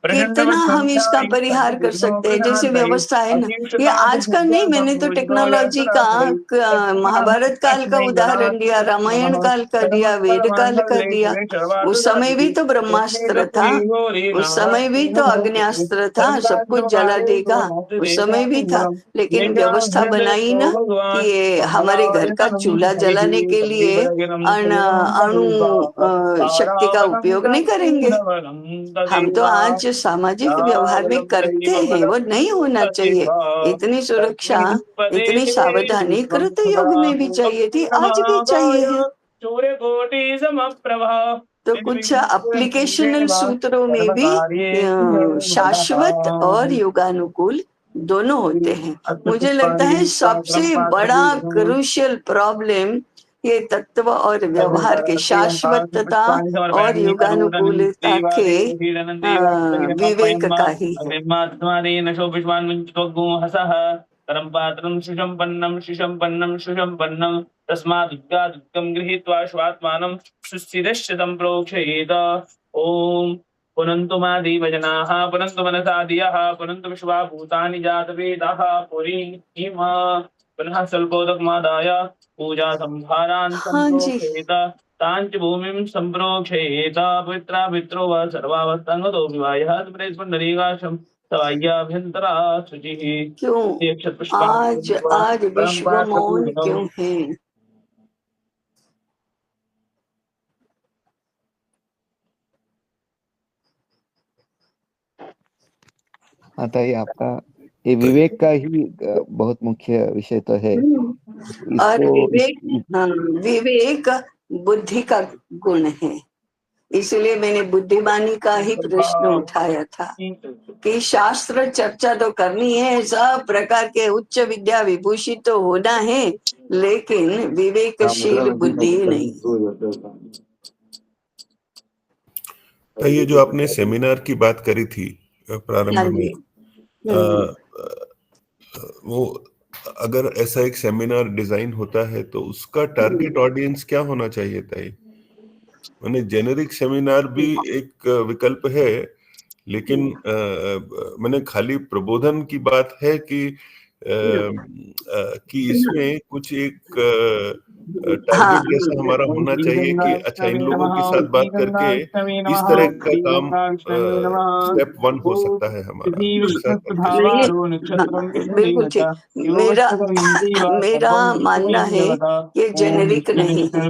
[SPEAKER 2] कि कितना हम इसका परिहार कर सकते हैं, जैसे व्यवस्था है ना, ये आज का नहीं, मैंने तो टेक्नोलॉजी का महाभारत काल का उदाहरण दिया, रामायण काल का दिया, वेद काल का दिया। उस समय भी तो ब्रह्मास्त्र था, उस समय भी तो अग्न्यास्त्र था, सब कुछ जला देगा, उस समय भी था, लेकिन व्यवस्था बनाई ना कि ये हमारे घर का चूल्हा जलाने के लिए अणु शक्ति का उपयोग नहीं करेंगे। हम तो आज सामाजिक व्यवहार में करते हैं, वो नहीं होना चाहिए। इतनी सुरक्षा, इतनी सावधानी कृत युग में भी चाहिए थी, आज भी चाहिए है। तो कुछ एप्लीकेशनल सूत्रों में भी शाश्वत और युगानुकूल दोनों होते हैं। मुझे लगता है सबसे बड़ा क्रूशियल प्रॉब्लम ये तत्व और व्यवहार के शाश्वतता और युगानुकूलता के विवेक का ही
[SPEAKER 5] है। तस्मादुद्गादुद्गं गृहीत्वा स्वात्मानं सुस्थितिश्चितं प्रोक्षयेत। ओम पुनन्तु मादीव जनाः पुनन्तु मनसा धियः पुनन्तु विश्वा भूतानि जातवेदाः पुरीम् पुनः स्वल्पोदकमादाय पूजा संभारान् संप्रोक्षयेत तांच भूमिं संप्रोक्षयेत पवित्रा पित्रो वा सर्वावस्थांगतो विवाहः पुण्डरीकाशं तवाय्याभ्यन्तरा शुचिः।
[SPEAKER 2] क्यों आज विश्व मौन क्यों है?
[SPEAKER 4] आता है आपका ये विवेक का ही बहुत मुख्य विषय तो है।
[SPEAKER 2] और विवेक बुद्धि का गुण है, इसलिए मैंने बुद्धिमानी का ही प्रश्न उठाया था कि शास्त्र चर्चा तो करनी है, सब प्रकार के उच्च विद्या विभूषित तो होना है, लेकिन विवेकशील बुद्धि नहीं।
[SPEAKER 3] ये जो आपने सेमिनार की बात करी थी प्रारंभ में, वो अगर ऐसा एक सेमिनार डिजाइन होता है तो उसका टारगेट ऑडियंस क्या होना चाहिए था? मैंने जेनेरिक सेमिनार भी एक विकल्प है, लेकिन मैंने खाली प्रबोधन की बात है कि इसमें कुछ एक टारगेट जैसा हमारा होना चाहिए कि अच्छा इन लोगों के साथ बात करके इस तरह का काम स्टेप 1 हो सकता है हमारा।
[SPEAKER 2] बिल्कुल ठीक। मेरा मानना है ये जेनेरिक नहीं है,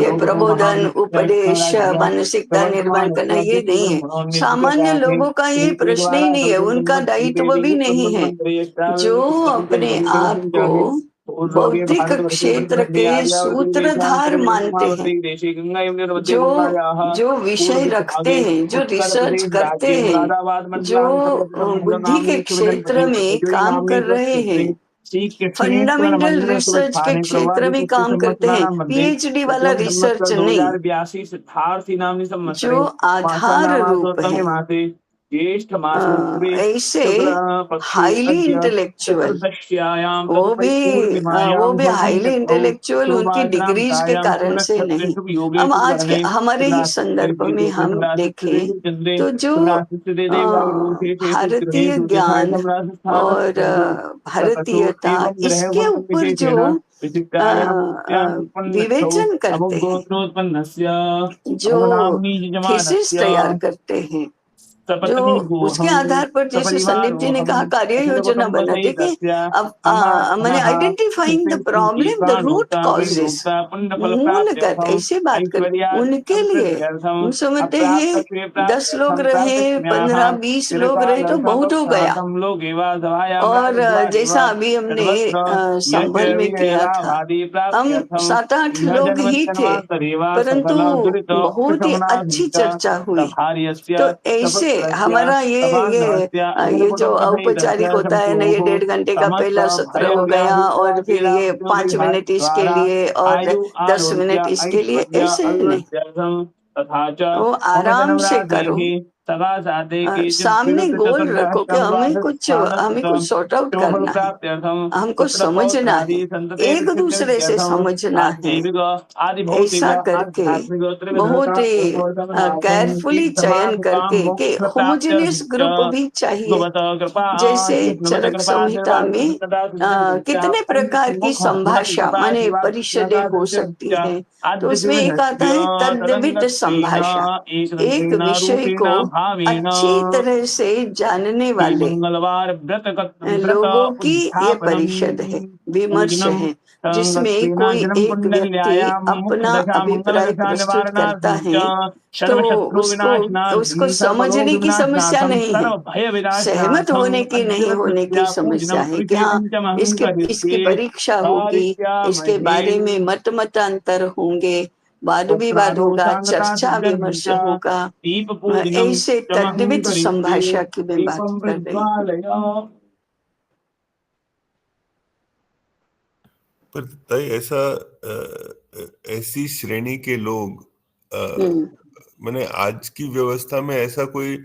[SPEAKER 2] ये प्रबोधन, उपदेश, मानसिकता निर्माण करना ये नहीं है। सामान्य लोगों का ये प्रश्न ही नहीं है, उनका दायित्व भी नहीं है। जो अपने आप को बौद्धिक क्षेत्र के सूत्रधार मानते हैं, जो विषय रखते हैं, जो रिसर्च करते हैं, जो बुद्धि के क्षेत्र में काम कर रहे हैं, फंडामेंटल रिसर्च के क्षेत्र में काम करते हैं, पीएचडी वाला रिसर्च नहीं, जो आधार रूप है,
[SPEAKER 5] ज्येष्ठ मासो पूर्वे
[SPEAKER 2] ऐसे
[SPEAKER 5] शुक्ल पक्षे
[SPEAKER 2] हाईली
[SPEAKER 5] अद्य
[SPEAKER 2] इंटेलेक्चुअल,
[SPEAKER 5] चतुर्दश्यायां
[SPEAKER 2] वो
[SPEAKER 5] तदुपरिपूर्णिमायां
[SPEAKER 2] भी हाईली
[SPEAKER 5] वसंतौ
[SPEAKER 2] इंटेलेक्चुअल उनकी डिग्रीज के
[SPEAKER 5] शोभाद्रान्तायां
[SPEAKER 2] कारण से नहीं।
[SPEAKER 5] पूर्णक्षत्रेषु
[SPEAKER 2] अब
[SPEAKER 5] योगेषु
[SPEAKER 2] आज के
[SPEAKER 5] करणे
[SPEAKER 2] हमारे ही संदर्भ में हम देखें
[SPEAKER 5] चंद्रे
[SPEAKER 2] तो जो भारतीय ज्ञान और भारतीयता, इसके ऊपर जो विवेचन करते हैं, जो थीसिस तैयार करते हैं, जो उसके आधार पर, जैसे संदीप जी ने कहा, कार्य योजना बना। देखिए अब मैंने identifying the problem, the root causes, मूलगत ऐसे बात कर, उनके लिए हम समझते हैं 10 लोग रहे, 15-20 लोग रहे तो बहुत हो गया। और जैसा अभी हमने संभल में किया था, हम 7-8 लोग ही थे, परंतु बहुत ही अच्छी चर्चा हुई। तो ऐसे हमारा ये जो औपचारिक होता है ना, ये 1.5 घंटे का पहला सत्र हो गया, और फिर ये 5 मिनट इसके लिए और 10 मिनट इसके लिए, ऐसे नहीं, वो आराम से करो, सामने गोल रखो कि हमें कुछ सॉर्ट आउट करना है, हमको समझना है, एक दूसरे से समझना है। ऐसा करके बहुत ही केयरफुली चयन करके कि होमोजेनियस ग्रुप भी चाहिए। जैसे चरक संहिता में कितने प्रकार की संभाषा माने परिषदें हो सकती हैं, तो उसमें एक आता है तद्वित संभाषा, एक विषय को अच्छी तरह से जानने वाले लोगों की ये परिषद है, विमर्श है, जिसमें कोई एक व्यक्ति अपना अभिप्राय प्रस्तुत करता है तो उसको समझने की समस्या नहीं है, सहमत होने की नहीं होने की समस्या है कि हाँ इसकी परीक्षा होगी, इसके बारे में मतांतर होंगे, वाद विवाद होगा, चर्चा विमर्श होगा। ऐसे तद्वित संभाषा की मैं बात कर रही हूँ।
[SPEAKER 3] पर तय ऐसी श्रेणी के लोग मैंने आज की व्यवस्था में ऐसा कोई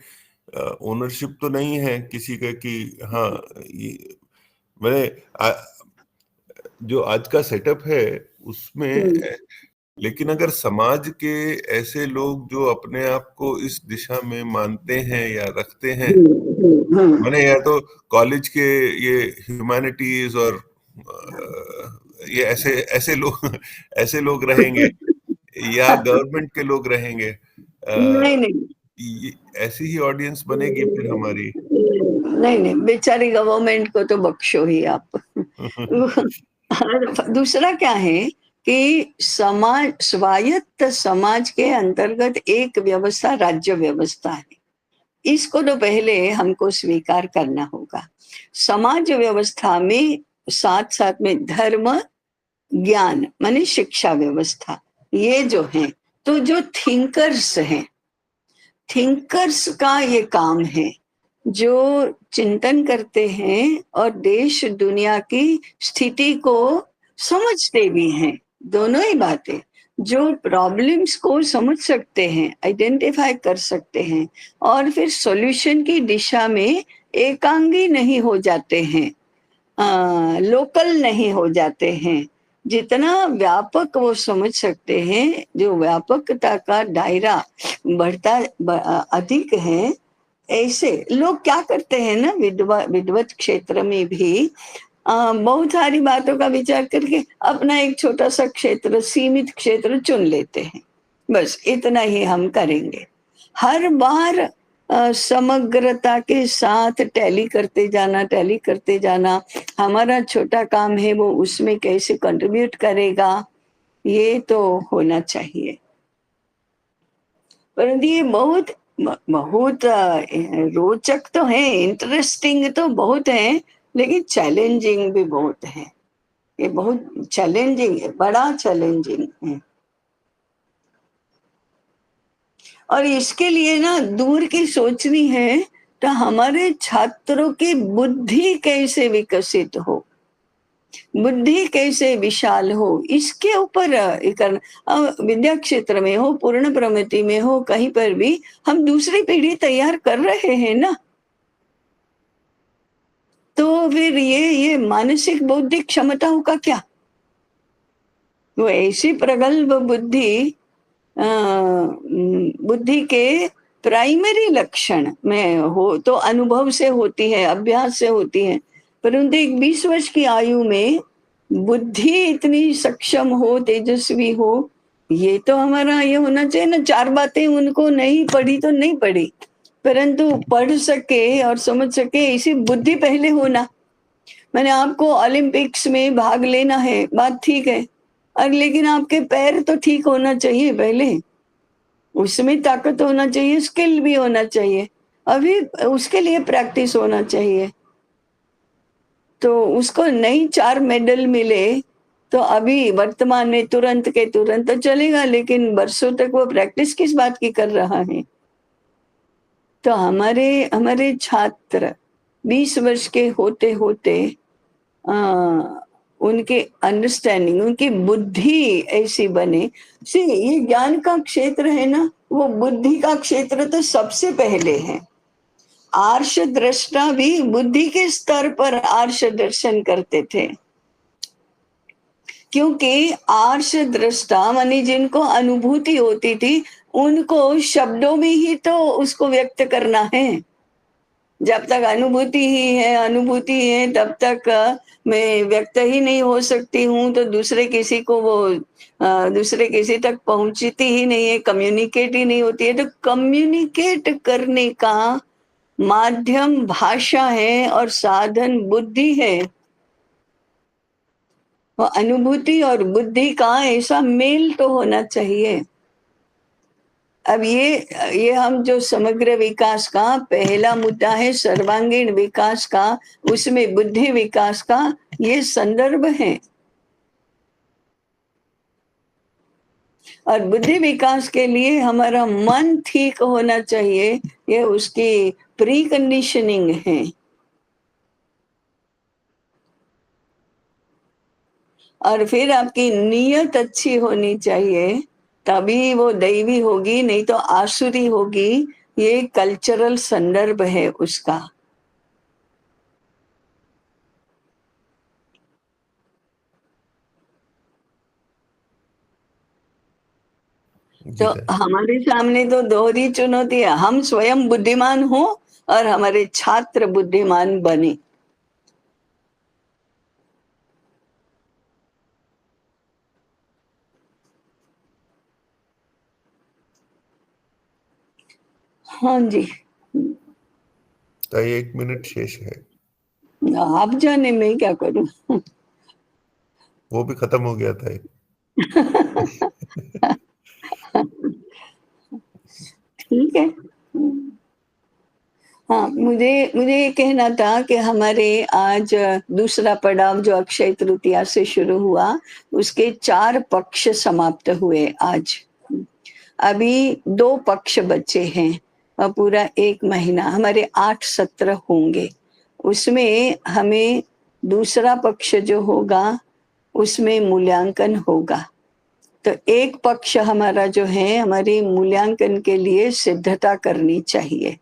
[SPEAKER 3] ओनरशिप तो नहीं है किसी का कि हाँ मैंने जो आज का सेटअप है उसमें, लेकिन अगर समाज के ऐसे लोग जो अपने आप को इस दिशा में मानते हैं या रखते हैं, मैंने या तो कॉलेज के ये ह्यूमैनिटीज और ये ऐसे लोग रहेंगे या गवर्नमेंट के लोग रहेंगे,
[SPEAKER 2] नहीं
[SPEAKER 3] ऐसी ही ऑडियंस बनेगी फिर हमारी।
[SPEAKER 2] नहीं बेचारी गवर्नमेंट को तो बख्शो ही आप। दूसरा क्या है कि स्वायत्त समाज के अंतर्गत एक व्यवस्था राज्य व्यवस्था है, इसको तो पहले हमको स्वीकार करना होगा। समाज व्यवस्था में साथ साथ में धर्म ज्ञान माने शिक्षा व्यवस्था, ये जो है, तो जो थिंकर्स हैं, थिंकर्स का ये काम है, जो चिंतन करते हैं और देश दुनिया की स्थिति को समझते भी हैं, दोनों ही बातें, जो प्रॉब्लम्स को समझ सकते हैं, आइडेंटिफाई कर सकते हैं और फिर सॉल्यूशन की दिशा में एकांगी नहीं हो जाते हैं, लोकल नहीं हो जाते हैं, जितना व्यापक वो समझ सकते हैं, जो व्यापकता का दायरा बढ़ता अधिक है। ऐसे लोग क्या करते हैं ना, विद्वत क्षेत्र में भी बहुत सारी बातों का विचार करके अपना एक छोटा सा क्षेत्र, सीमित क्षेत्र चुन लेते हैं, बस इतना ही हम करेंगे। हर बार समग्रता के साथ टैली करते जाना, हमारा छोटा काम है वो उसमें कैसे कंट्रीब्यूट करेगा, ये तो होना चाहिए। परंतु ये बहुत रोचक तो है, इंटरेस्टिंग तो बहुत है, लेकिन चैलेंजिंग भी बहुत है। ये बहुत चैलेंजिंग है, बड़ा चैलेंजिंग है। और इसके लिए ना दूर की सोचनी है तो हमारे छात्रों की बुद्धि कैसे विकसित हो, बुद्धि कैसे विशाल हो, इसके ऊपर विद्या क्षेत्र में हो, पूर्ण प्रमिति में हो, कहीं पर भी हम दूसरी पीढ़ी तैयार कर रहे हैं ना। तो फिर ये मानसिक बौद्धिक क्षमताओं का क्या? वो ऐसी प्रगल्भ बुद्धि बुद्धि के प्राइमरी लक्षण में हो तो अनुभव से होती है, अभ्यास से होती है, परंतु एक 20 वर्ष की आयु में बुद्धि इतनी सक्षम हो, तेजस्वी हो, ये तो हमारा ये होना चाहिए ना। 4 बातें उनको नहीं पढ़ी तो नहीं पढ़ी, परंतु पढ़ सके और समझ सके ऐसी बुद्धि पहले होना। मैंने आपको ओलंपिक्स में भाग लेना है, बात ठीक है, और लेकिन आपके पैर तो ठीक होना चाहिए पहले, उसमें ताकत होना चाहिए, स्किल भी होना चाहिए, अभी उसके लिए प्रैक्टिस होना चाहिए। तो उसको नहीं 4 मेडल मिले तो अभी वर्तमान में तुरंत के तुरंत तो चलेगा, लेकिन बरसों तक वो प्रैक्टिस किस बात की कर रहा है? तो हमारे छात्र 20 वर्ष के होते होते उनके अंडरस्टैंडिंग, उनकी बुद्धि ऐसी बने। से ये ज्ञान का क्षेत्र है ना, वो बुद्धि का क्षेत्र तो सबसे पहले है। आर्ष दृष्टा भी बुद्धि के स्तर पर आर्ष दर्शन करते थे, क्योंकि आर्ष दृष्टा मानी जिनको अनुभूति होती थी, उनको शब्दों में ही तो उसको व्यक्त करना है। जब तक अनुभूति है तब तक मैं व्यक्त ही नहीं हो सकती हूँ, तो दूसरे किसी तक पहुंचती ही नहीं है, कम्युनिकेट ही नहीं होती है। तो कम्युनिकेट करने का माध्यम भाषा है और साधन बुद्धि है। वो अनुभूति और बुद्धि का ऐसा मेल तो होना चाहिए। अब ये हम जो समग्र विकास का पहला मुद्दा है, सर्वांगीण विकास का, उसमें बुद्धि विकास का ये संदर्भ है। और बुद्धि विकास के लिए हमारा मन ठीक होना चाहिए, ये उसकी प्री कंडीशनिंग है। और फिर आपकी नीयत अच्छी होनी चाहिए, तभी वो दैवी होगी, नहीं तो आसुरी होगी। ये कल्चरल संदर्भ है उसका। तो हमारे सामने तो दोहरी चुनौती है, हम स्वयं बुद्धिमान हो और हमारे छात्र बुद्धिमान बने। हाँ जी,
[SPEAKER 3] तो 1 मिनट शेष है,
[SPEAKER 2] आप जाने मैं क्या करूं।
[SPEAKER 3] वो भी खत्म हो गया था।
[SPEAKER 2] ठीक है। हाँ, मुझे ये कहना था कि हमारे आज दूसरा पड़ाव जो अक्षय तृतीया से शुरू हुआ, उसके 4 पक्ष समाप्त हुए आज। अभी 2 पक्ष बचे हैं और पूरा 1 महीना, हमारे 8 सत्र होंगे। उसमें हमें दूसरा पक्ष जो होगा उसमें मूल्यांकन होगा। तो एक पक्ष हमारा जो है, हमारी मूल्यांकन के लिए सिद्धता करनी चाहिए।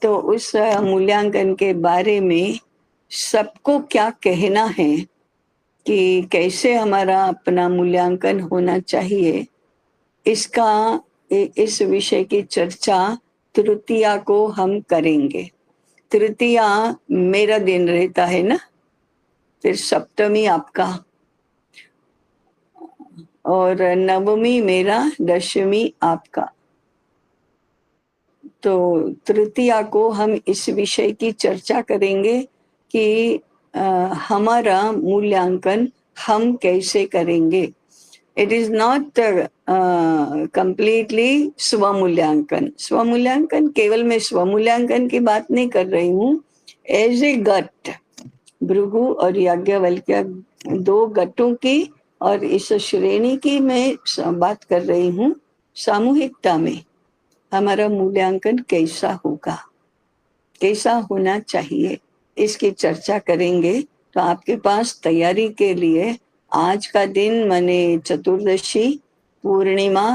[SPEAKER 2] तो उस मूल्यांकन के बारे में सबको क्या कहना है कि कैसे हमारा अपना मूल्यांकन होना चाहिए, इस विषय की चर्चा तृतीया को हम करेंगे। तृतीया मेरा दिन रहता है ना, फिर सप्तमी आपका, और नवमी मेरा, दशमी आपका। तो तृतीया को हम इस विषय की चर्चा करेंगे कि हमारा मूल्यांकन हम कैसे करेंगे। इट इज नॉट कंप्लीटली स्वमूल्यांकन। स्वमूल्यांकन केवल मैं स्वमूल्यांकन की बात नहीं कर रही हूँ। एज ए गट, भृगु और याज्ञवल्क्य 2 गटों की और इस श्रेणी की मैं बात कर रही हूँ। सामूहिकता में हमारा मूल्यांकन कैसा होगा, कैसा होना चाहिए, इसकी चर्चा करेंगे। तो आपके पास तैयारी के लिए आज का दिन माने चतुर्दशी, पूर्णिमा,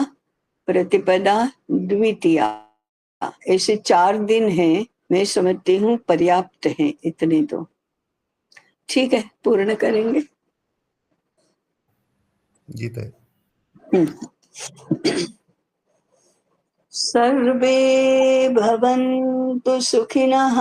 [SPEAKER 2] प्रतिपदा, द्वितीया, ऐसे 4 दिन हैं। मैं समझती हूँ पर्याप्त हैं इतने तो। ठीक है, पूर्ण करेंगे।
[SPEAKER 3] जी ताई।
[SPEAKER 2] सर्वे भवन्तु सुखिनः।